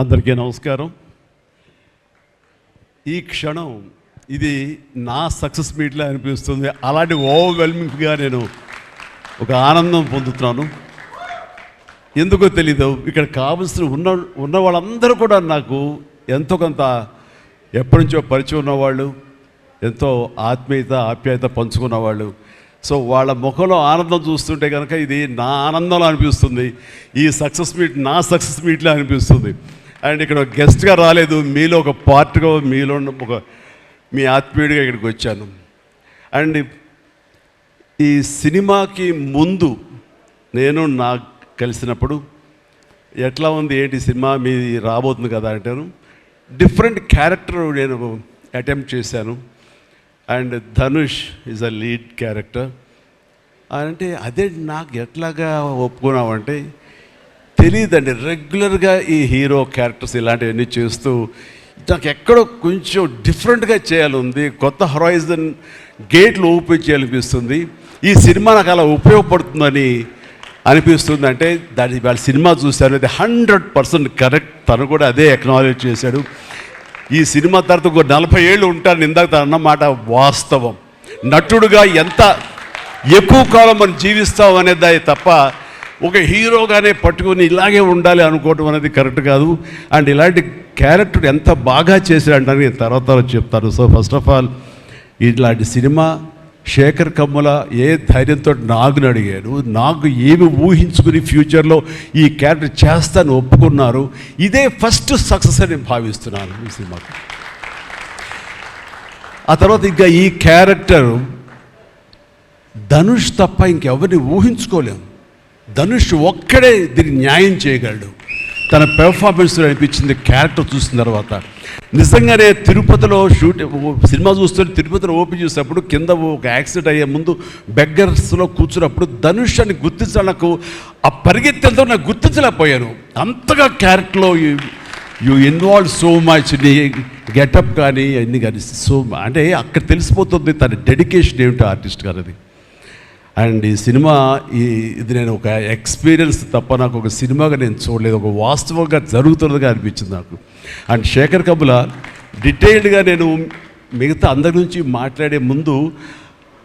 అందరికీ నమస్కారం. ఈ క్షణం ఇది నా సక్సెస్ మీట్లా అనిపిస్తుంది. అలాంటి ఓవర్వెల్మింగ్గా నేను ఒక ఆనందం పొందుతున్నాను. ఎందుకో తెలీదు, ఇక్కడ కావలసిన ఉన్న వాళ్ళందరూ కూడా నాకు ఎంతో కొంత ఎప్పటి నుంచో పరిచయం ఉన్నవాళ్ళు, ఎంతో ఆప్యాయత పంచుకున్నవాళ్ళు. సో వాళ్ళ ముఖంలో ఆనందం చూస్తుంటే కనుక ఇది నా ఆనందంలో అనిపిస్తుంది. ఈ సక్సెస్ మీట్ నా సక్సెస్ మీట్లా అనిపిస్తుంది. అండ్ ఇక్కడ గెస్ట్గా రాలేదు, మీలో ఒక పార్ట్గా, మీలో ఒక మీ ఆత్మీయుడిగా ఇక్కడికి వచ్చాను. అండ్ ఈ సినిమాకి ముందు నేను నాకు కలిసినప్పుడు ఎట్లా ఉంది ఏంటి సినిమా మీది రాబోతుంది కదా అంటాను. డిఫరెంట్ క్యారెక్టర్ నేను అటెంప్ట్ చేశాను. And Dhanush is a lead character. అంటే అదే నాకు ఎట్లాగా ఒప్పుకున్నామంటే తెలియదండి. రెగ్యులర్గా ఈ హీరో క్యారెక్టర్స్ ఇలాంటివన్నీ చేస్తూ నాకు ఎక్కడో కొంచెం డిఫరెంట్గా చేయాలి, కొత్త హొరైజన్ గేట్లు ఓపెన్ చేయాలనిపిస్తుంది. ఈ సినిమా నాకు అలా ఉపయోగపడుతుందని అనిపిస్తుంది. అంటే దాని వాళ్ళ సినిమా చూశాను, అది 100% కరెక్ట్. తను కూడా అదే అక్నాలెడ్జ్ చేశాడు. ఈ సినిమా తర్వాత ఒక 40 ఏళ్ళు ఉంటాను ఇందాక తను అన్నమాట వాస్తవం. నటుడుగా ఎంత ఎక్కువ కాలం మనం జీవిస్తాం అనేది తప్ప ఒక హీరోగానే పట్టుకొని ఇలాగే ఉండాలి అనుకోవడం అనేది కరెక్ట్ కాదు. అండ్ ఇలాంటి క్యారెక్టర్ ఎంత బాగా చేశాడంటే నేను తర్వాత చెప్తాను. సో ఫస్ట్ ఆఫ్ ఆల్ ఇలాంటి సినిమా శేఖర్ కమ్ముల ఏ ధైర్యంతో నాగుని అడిగాడు, నాకు ఏమి ఊహించుకుని ఫ్యూచర్లో ఈ క్యారెక్టర్ చేస్తాను ఒప్పుకున్నారు. ఇదే ఫస్ట్ సక్సెస్ అని నేను భావిస్తున్నాను ఈ సినిమాకి. ఆ తర్వాత ఇంకా ఈ క్యారెక్టర్ ధనుష్ తప్ప ఇంకెవరిని ఊహించుకోలేము. ధనుష్ ఒక్కడే దీనికి న్యాయం చేయగలడు. తన పెర్ఫార్మెన్స్లో అనిపించింది క్యారెక్టర్ చూసిన తర్వాత. నిజంగానే తిరుపతిలో సినిమా చూస్తుంటే తిరుపతిలో ఓపెన్ చేసినప్పుడు కింద ఒక యాక్సిడెంట్ అయ్యే ముందు బెగ్గర్స్లో కూర్చున్నప్పుడు ధనుష్ అని గుర్తించడానికి ఆ పరిగెత్తేంతో నాకు గుర్తించలేకపోయాను. అంతగా క్యారెక్టర్లో యూ ఇన్వాల్వ్ సో మచ్. నీ గెటప్ కానీ అన్నీ కానీ అంటే అక్కడ తెలిసిపోతుంది తన డెడికేషన్ ఏమిటో ఆర్టిస్ట్ గారు అది. అండ్ ఈ సినిమా ఇది నేను ఒక ఎక్స్పీరియన్స్ తప్ప నాకు ఒక సినిమాగా నేను చూడలేదు, ఒక వాస్తవంగా జరుగుతున్నదిగా అనిపించింది నాకు. అండ్ శేఖర్ కమ్ముల డీటెయిల్డ్గా నేను మిగతా అందరి నుంచి మాట్లాడే ముందు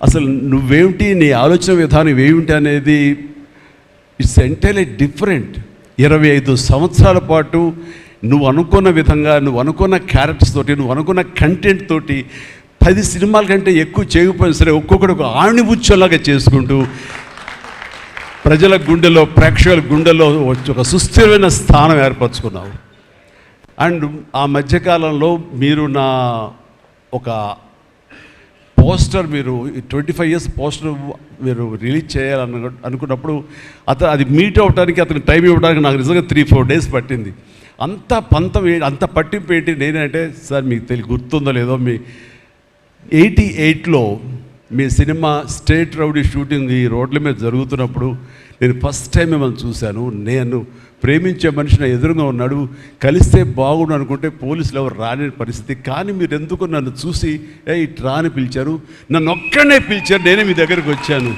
అసలు నువ్వేమిటి, నీ ఆలోచన విధానం ఏమిటి అనేది ఇట్స్ ఎంటైర్లీ డిఫరెంట్. 25 సంవత్సరాల పాటు నువ్వు అనుకున్న విధంగా, నువ్వు అనుకున్న క్యారెక్టర్స్ తోటి, నువ్వు అనుకున్న కంటెంట్ తోటి 10 సినిమాల కంటే ఎక్కువ చేయకపోయినా సరే ఒక్కొక్కటి ఒక ఆణిముత్యంలాగా చేసుకుంటూ ప్రజల గుండెలో, ప్రేక్షకుల గుండెలో ఒక సుస్థిరమైన స్థానం ఏర్పరచుకున్నావు. అండ్ ఆ మధ్యకాలంలో మీరు నా ఒక పోస్టర్, మీరు 25 years పోస్టర్ మీరు రిలీజ్ చేయాలని అనుకున్నప్పుడు అది మీట్ అవ్వడానికి, అతనికి టైం ఇవ్వడానికి నాకు నిజంగా 3-4 days పట్టింది. అంత పంతం అంత పట్టింపు ఏంటి నేనంటే, సార్ మీకు గుర్తుందో లేదో, మీ 88లో మీ సినిమా స్టేట్ రౌడీ షూటింగ్ ఈ రోడ్ల మీద జరుగుతున్నప్పుడు నేను ఫస్ట్ టైం మిమ్మల్ని చూశాను. నేను ప్రేమించే మనిషి నా ఎదురుగా ఉన్నాడు, కలిస్తే బాగుండు అనుకుంటే పోలీసులు ఎవరు రాని పరిస్థితి. కానీ మీరు ఎందుకు నన్ను చూసి ఇట్లా అని పిలిచారు, నన్ను ఒక్కడనే పిలిచారు, నేనే మీ దగ్గరికి వచ్చాను.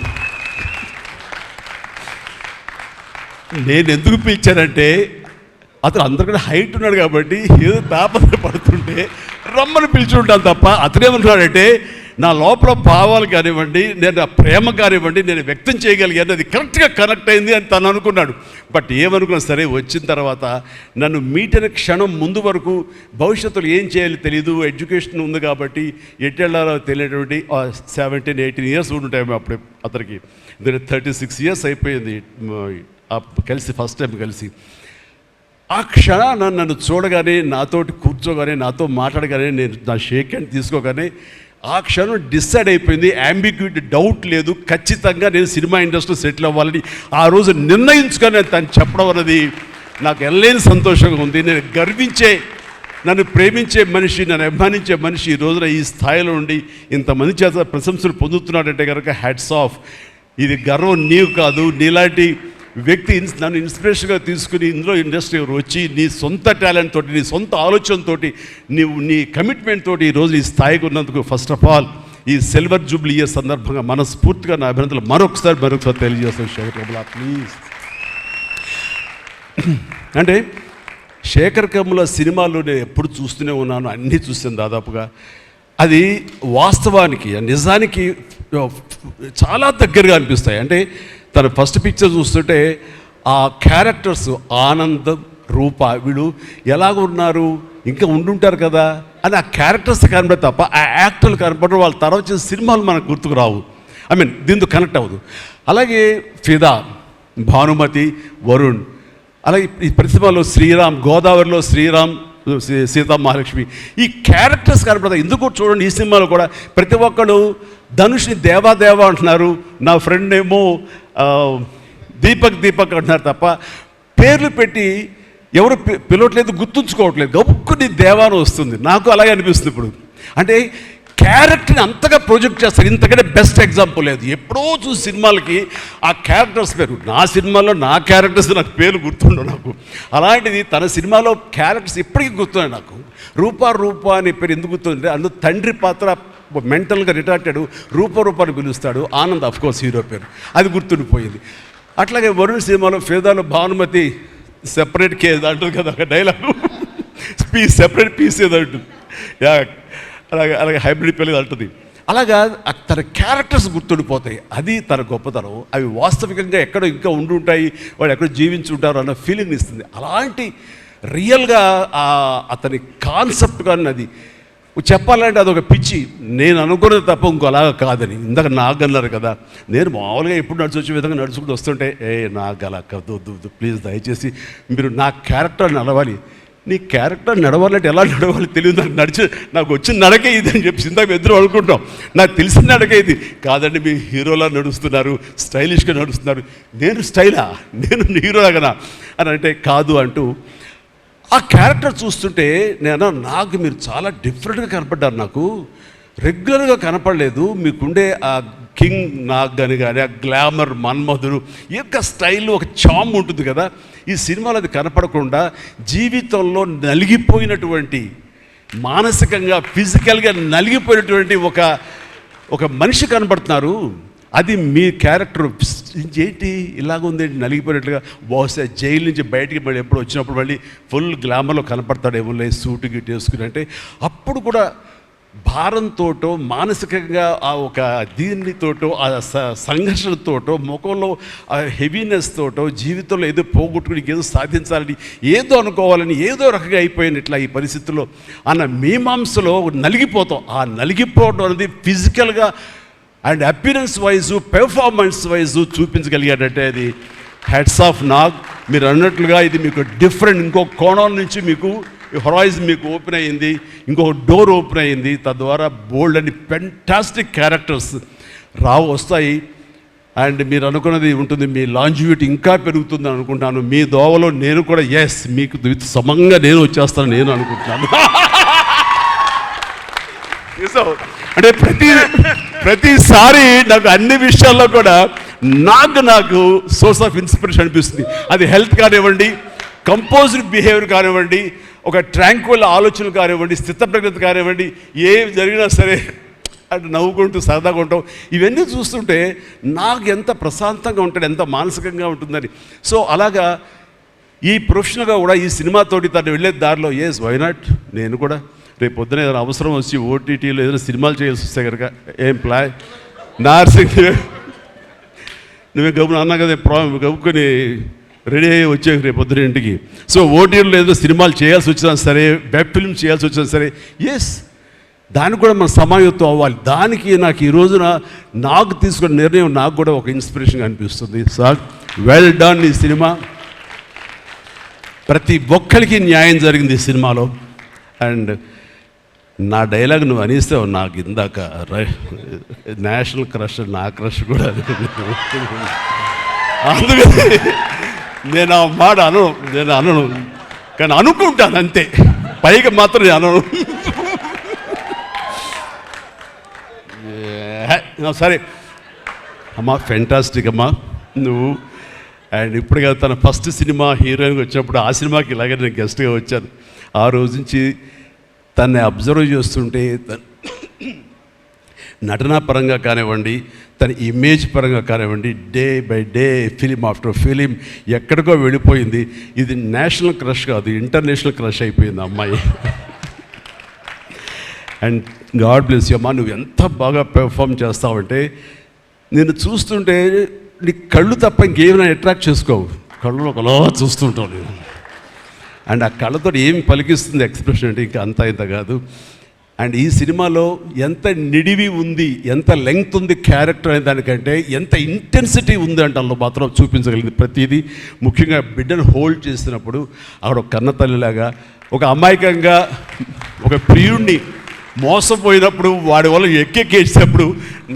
నేను ఎందుకు పిలిచానంటే అతను అందరికీ హైట్ ఉన్నాడు కాబట్టి ఏదో తాపత్ర పడుతుంటే రమ్మని పిలిచుంటాను తప్ప అతనేమన్నాడంటే నా లోపల భావాలు కానివ్వండి, నేను నా ప్రేమ కానివ్వండి నేను వ్యక్తం చేయగలిగాను, అది కరెక్ట్గా కనెక్ట్ అయింది అని తను అనుకున్నాడు. బట్ ఏమనుకున్నా సరే వచ్చిన తర్వాత నన్ను మీట్ అయిన క్షణం ముందు వరకు భవిష్యత్తులో ఏం చేయాలో తెలియదు, ఎడ్యుకేషన్ ఉంది కాబట్టి ఎట్టెళ్ళాలో తెలియనటువంటి 17-18 years ఉంటాయి అప్పుడే అతనికి. 36 years అయిపోయింది కలిసి, ఫస్ట్ టైం కలిసి. ఆ క్షణాన నన్ను చూడగానే, నాతోటి కూర్చోగానే, నాతో మాట్లాడగానే, నేను నా షేక్ హ్యాండ్ తీసుకోగానే ఆ క్షణం డిసైడ్ అయిపోయింది. అంబిగ్యూటీ, డౌట్ లేదు, ఖచ్చితంగా నేను సినిమా ఇండస్ట్రీలో సెటిల్ అవ్వాలని ఆ రోజు నిర్ణయించుకొని తను చెప్పడం అన్నది నాకు ఎనలేని సంతోషంగా ఉంది. నేను గర్వించే, నన్ను ప్రేమించే మనిషి, నన్ను అభిమానించే మనిషి ఈ రోజున ఈ స్థాయిలో ఉండి ఇంతమంది చేత ప్రశంసలు పొందుతున్నాడంటే కనుక హ్యాట్స్ ఆఫ్. ఇది గర్వం నీవు కాదు, నీలాంటి వ్యక్తి నన్ను ఇన్స్పిరేషన్గా తీసుకుని ఇందులో ఇండస్ట్రీ వచ్చి నీ సొంత టాలెంట్ తోటి, నీ సొంత ఆలోచనతో, నీ కమిట్మెంట్ తోటి ఈరోజు ఈ స్థాయికి ఉన్నందుకు ఫస్ట్ ఆఫ్ ఆల్ ఈ సిల్వర్ జూబ్లీ ఇయర్ సందర్భంగా మనస్ఫూర్తిగా నా అభినందనలు మరొకసారి తెలియజేస్తాను శేఖర్ కమ్ముల. ప్లీజ్. అంటే శేఖర్ కమ్ముల సినిమాలు నేను ఎప్పుడు చూస్తూనే ఉన్నాను, అన్నీ చూసాను దాదాపుగా. అది వాస్తవానికి నిజానికి చాలా దగ్గరగా అనిపిస్తాయి. అంటే తన ఫస్ట్ పిక్చర్ చూస్తుంటే ఆ క్యారెక్టర్స్ ఆనందం, రూప వీళ్ళు ఎలాగ ఉన్నారు, ఇంకా ఉండుంటారు కదా అని ఆ క్యారెక్టర్స్ కనబడి తప్ప ఆ యాక్టర్లు కనపడరు. వాళ్ళ తర్వాత చేసిన సినిమాలు మనకు గుర్తుకు రావు, దీంతో కనెక్ట్ అవ్వదు. అలాగే ఫిదా, భానుమతి, వరుణ్, అలాగే ఈ ప్రతిమలో శ్రీరామ్, గోదావరిలో శ్రీరామ్, సీతా మహాలక్ష్మి, ఈ క్యారెక్టర్స్ కనపడతాయి. ఎందుకు చూడండి, ఈ సినిమాలో కూడా ప్రతి ఒక్కడు ధనుష్ని దేవా అంటున్నారు, నా ఫ్రెండ్ ఏమో దీపక్ అంటున్నారు తప్ప పేర్లు పెట్టి ఎవరు పిలవట్లేదు, గుర్తుంచుకోవట్లేదు. గొప్పని దేవాను వస్తుంది. నాకు అలాగే అనిపిస్తుంది ఇప్పుడు. అంటే క్యారెక్టర్ని అంతగా ప్రొజెక్ట్ చేస్తారు. ఇంతకంటే బెస్ట్ ఎగ్జాంపుల్ లేదు. ఎప్పుడో చూసి సినిమాలకి ఆ క్యారెక్టర్స్ పేరు, నా సినిమాలో నా క్యారెక్టర్స్ నాకు పేరు గుర్తుండవు నాకు. అలాంటిది తన సినిమాలో క్యారెక్టర్స్ ఇప్పటికీ గుర్తున్నాయి నాకు. రూప అనే పేరు ఎందుకు గుర్తుందంటే అందులో తండ్రి పాత్ర మెంటల్గా రిటార్టెడ్ రూపాన్ని పిలుస్తాడు. ఆనంద్ అఫ్కోర్స్ హీరో పేరు, అది గుర్తుండిపోయింది. అట్లాగే వరుణ్ సినిమాలో ఫిదాలో భానుమతి సెపరేట్ కేజ్ అంటుంది కదా, ఒక డైలాగ్, సెపరేట్ పీస్ ఏదో అంటుంది. అలాగే హైబ్రిడ్ పెళ్ళి అంటుంది. అలాగా తన క్యారెక్టర్స్ గుర్తుండిపోతాయి. అది తన గొప్పతనం. అవి వాస్తవికంగా ఎక్కడో ఇంకా ఉండుంటాయి, వాళ్ళు ఎక్కడో జీవించుంటారు అన్న ఫీలింగ్ ఇస్తుంది. అలాంటి రియల్గా అతని కాన్సెప్ట్ కానీ అది చెప్పాలంటే అదొక పిచ్చి. నేను అనుకున్నది తప్ప ఇంకో అలాగా కాదని. ఇందాక నాకు అన్నారు కదా, నేను మామూలుగా ఎప్పుడు వచ్చే విధంగా నడుచుకుంటూ వస్తుంటే నాకు అలా వద్దు ప్లీజ్, దయచేసి మీరు నా క్యారెక్టర్ నడవాలి. నీ క్యారెక్టర్ నడవాలంటే ఎలా నడవాలి తెలియదు నాకు. నాకు వచ్చిన నడకే ఇది అని చెప్పి ఇందాక ఎదురు అనుకుంటాం. నాకు తెలిసిన నడకే ఇది కాదండి, మీ హీరోలా నడుస్తున్నారు, స్టైలిష్గా నడుస్తున్నారు. నేను స్టైలా, నేను హీరోలాగనా అని అంటే కాదు అంటూ ఆ క్యారెక్టర్ చూస్తుంటే నాకు మీరు చాలా డిఫరెంట్గా కనపడ్డారు. నాకు రెగ్యులర్గా కనపడలేదు. మీకుండే ఆ కింగ్ నాగ్ అని కానీ ఆ గ్లామర్ మన్మధుడు యొక్క స్టైల్ ఒక చామ్ ఉంటుంది కదా, ఈ సినిమాలో అది కనపడకుండా జీవితంలో నలిగిపోయినటువంటి, మానసికంగా ఫిజికల్గా నలిగిపోయినటువంటి ఒక మనిషి కనపడుతున్నారు. అది మీ క్యారెక్టర్. ఏంటి ఇలాగుందేంటి నలిగిపోయినట్లుగా, బహుశా జైలు నుంచి బయటికి మళ్ళీ ఎప్పుడు వచ్చినప్పుడు మళ్ళీ ఫుల్ గ్లామర్లో కనపడతాడేమో సూటు గిట్ వేసుకుని. అంటే అప్పుడు కూడా భారంతోటో మానసికంగా ఆ ఒక దీనితోటో ఆ సంఘర్షణతోటో ముఖంలో ఆ హెవీనెస్ తోటో జీవితంలో ఏదో పోగొట్టుకుని ఏదో సాధించాలని ఏదో అనుకోవాలని ఏదో రకంగా అయిపోయినట్లా ఈ పరిస్థితుల్లో అన్న మీమాంసలో నలిగిపోతాం. ఆ నలిగిపోవడం అనేది ఫిజికల్గా and appearance wise performance wise చూపించగలిగాడంటే అది హెడ్స్ ఆఫ్ నాగ్. మీరు అన్నట్లుగా ఇది మీకు డిఫరెంట్, ఇంకో కోణం నుంచి మీకు హొరైజన్ మీకు ఓపెన్ అయ్యింది, ఇంకొక డోర్ ఓపెన్ అయ్యింది. తద్వారా బోల్డ్ అని ఫెంటాస్టిక్ క్యారెక్టర్స్ వస్తాయి. అండ్ మీరు అనుకున్నది ఉంటుంది, మీ లాంజివిటీ ఇంకా పెరుగుతుందని అనుకుంటున్నాను. మీ దోవలో నేను కూడా మీకు సమంగా నేను వచ్చేస్తాను నేను అనుకుంటున్నాను. అంటే ప్రతిసారి నాకు అన్ని విషయాల్లో కూడా నాకు సోర్స్ ఆఫ్ ఇన్స్పిరేషన్ అనిపిస్తుంది. అది హెల్త్ కానివ్వండి, కంపోజ్డ్ బిహేవియర్ కానివ్వండి, ఒక ట్రాంక్విల్ ఆలోచనలు కానివ్వండి, స్థితప్రజ్ఞత కానివ్వండి, ఏం జరిగినా సరే అంటే నవ్వుకుంటూ సరదాగా ఉంటాం. ఇవన్నీ చూస్తుంటే నాకు ఎంత ప్రశాంతంగా ఉంటాడు, ఎంత మానసికంగా ఉంటుందని. సో అలాగా ఈ ప్రొఫెషనల్గా కూడా ఈ సినిమాతోటి తను వెళ్ళే దారిలో వై నాట్ నేను కూడా రేపు పొద్దున ఏదైనా అవసరం వచ్చి ఓటీటీలో ఏదైనా సినిమాలు చేయాల్సి వస్తే కనుక ఏం ప్లాన్ నార్సింగ్ నువ్వే గబున అన్నా కదా గబుకొని రెడీ అయ్యి వచ్చే రేపు పొద్దున ఇంటికి. సో ఓటీటీలో ఏదో సినిమాలు చేయాల్సి వచ్చినా సరే, వెబ్ ఫిల్మ్ చేయాల్సి వచ్చినా సరే, దానికి కూడా మనం సమాయత్తం అవ్వాలి. దానికి నాకు ఈ రోజున నాకు తీసుకున్న నిర్ణయం నాకు కూడా ఒక ఇన్స్పిరేషన్గా అనిపిస్తుంది. Sir well done. ఈ సినిమా ప్రతి ఒక్కరికి న్యాయం జరిగింది ఈ సినిమాలో. అండ్ నా డైలాగ్ నువ్వు అనేస్తావు నాకు ఇందాక, నేషనల్ క్రష్, నా క్రష్ కూడా. అందుకని నేను ఆ మాట అనను కానీ అనుకుంటాను అంతే, పైగా మాత్రం నేను అనను. సరే అమ్మా, ఫెంటాస్టిక్ అమ్మా నువ్వు. అండ్ ఇప్పుడు కదా తన ఫస్ట్ సినిమా హీరోయిన్గా వచ్చినప్పుడు ఆ సినిమాకి ఇలాగే నేను గెస్ట్గా వచ్చాను. ఆ రోజు నుంచి తనని అబ్జర్వ్ చేస్తుంటే నటనా పరంగా కానివ్వండి, తన ఇమేజ్ పరంగా కానివ్వండి, day by day film after film ఎక్కడికో వెళ్ళిపోయింది. ఇది నేషనల్ క్రష్ కాదు, ఇంటర్నేషనల్ క్రష్ అయిపోయింది అమ్మాయి. అండ్ గాడ్ బ్లెస్ యూ అమ్మా, నువ్వు ఎంత బాగా పెర్ఫామ్ చేస్తావంటే నేను చూస్తుంటే నీ కళ్ళు తప్ప ఇంకేమైనా అట్రాక్ట్ చేసుకోవు, కళ్ళు ఒకలా చూస్తుంటావు నేను. అండ్ ఆ కళ్ళతో ఏం పలికిస్తుంది ఎక్స్ప్రెషన్ అంటే ఇంకా అంత ఇంత కాదు. అండ్ ఈ సినిమాలో ఎంత నిడివి ఉంది, ఎంత లెంగ్త్ ఉంది క్యారెక్టర్ అనే దానికంటే ఎంత ఇంటెన్సిటీ ఉంది అంటే అందులో మాత్రం చూపించగలిగింది ప్రతిదీ. ముఖ్యంగా బిడ్డను హోల్డ్ చేసినప్పుడు అక్కడ ఒక కన్నతల్లిలాగా, ఒక అమాయకంగా ఒక ప్రియుణ్ణి మోసపోయినప్పుడు వాడి వల్ల ఎక్కెక్కేసినప్పుడు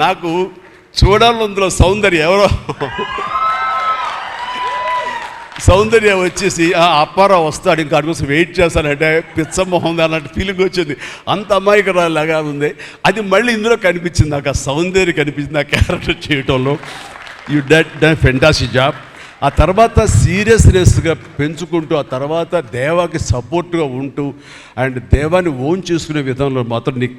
నాకు చూడాలి అందులో సౌందర్య వచ్చేసి అప్పారావు వస్తాడు ఇంకా అటు కోసం వెయిట్ చేస్తానంటే పిచ్చమొహం అన్నట్టు ఫీలింగ్ వచ్చింది. అంత అమాయకురాలాగా ఉంది. అది మళ్ళీ ఇందులో కనిపించింది, నాకు ఆ సౌందర్యం కనిపించింది ఆ క్యారెక్టర్ చేయటంలో. You done fantastic job. ఆ తర్వాత సీరియస్నెస్గా పెంచుకుంటూ, ఆ తర్వాత దేవాకి సపోర్ట్గా ఉంటూ అండ్ దేవాన్ని ఓన్ చేసుకునే విధంలో మాత్రం నీకు